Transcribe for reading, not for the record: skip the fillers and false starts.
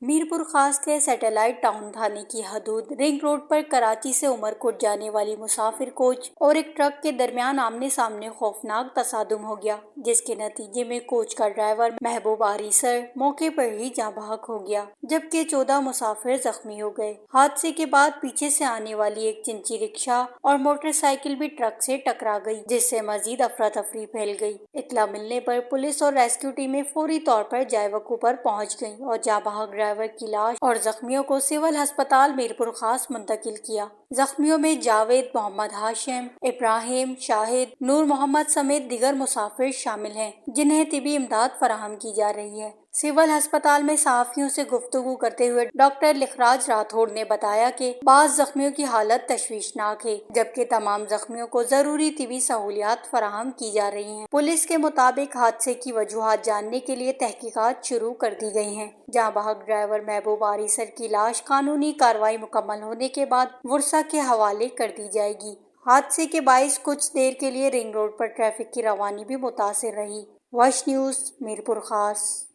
میرپور خاص کے satellite town تھانے کی حدود رنگ روڈ پر کراچی سے عمرکوٹ جانے والی مسافر کوچ اور ایک ٹرک کے درمیان آمنے سامنے خوفناک تصادم ہو گیا، جس کے نتیجے میں کوچ کا ڈرائیور محبوب آریسر موقع پر ہی جاں بحق ہو گیا، جبکہ 14 مسافر زخمی ہو گئے۔ حادثے کے بعد پیچھے سے آنے والی ایک چنچی رکشہ اور موٹر سائیکل بھی ٹرک سے ٹکرا گئی، جس سے مزید افراتفری پھیل گئی۔ اطلاع ملنے پر پولیس اور ریسکیو ٹیمیں فوری طور پر جائے وقوع پر پہنچ گئیں اور جاں بحق ڈرائیور کی لاش اور زخمیوں کو سول ہسپتال میرپور خاص منتقل کیا۔ زخمیوں میں جاوید، محمد ہاشم، ابراہیم، شاہد، نور محمد سمیت دیگر مسافر شامل ہیں، جنہیں طبی امداد فراہم کی جا رہی ہے۔ سول ہسپتال میں صحافیوں سے گفتگو کرتے ہوئے ڈاکٹر لکھراج راتھوڑ نے بتایا کہ بعض زخمیوں کی حالت تشویشناک ہے، جبکہ تمام زخمیوں کو ضروری طبی سہولیات فراہم کی جا رہی ہیں۔ پولیس کے مطابق حادثے کی وجوہات جاننے کے لیے تحقیقات شروع کر دی گئی ہیں۔ جاں بحق ڈرائیور محبوب آریسر کی لاش قانونی کارروائی مکمل ہونے کے بعد ورثاء کے حوالے کر دی جائے گی۔ حادثے کے باعث کچھ دیر کے لیے رنگ روڈ پر ٹریفک کی روانی بھی متاثر رہی۔ وش نیوز میرپور خاص۔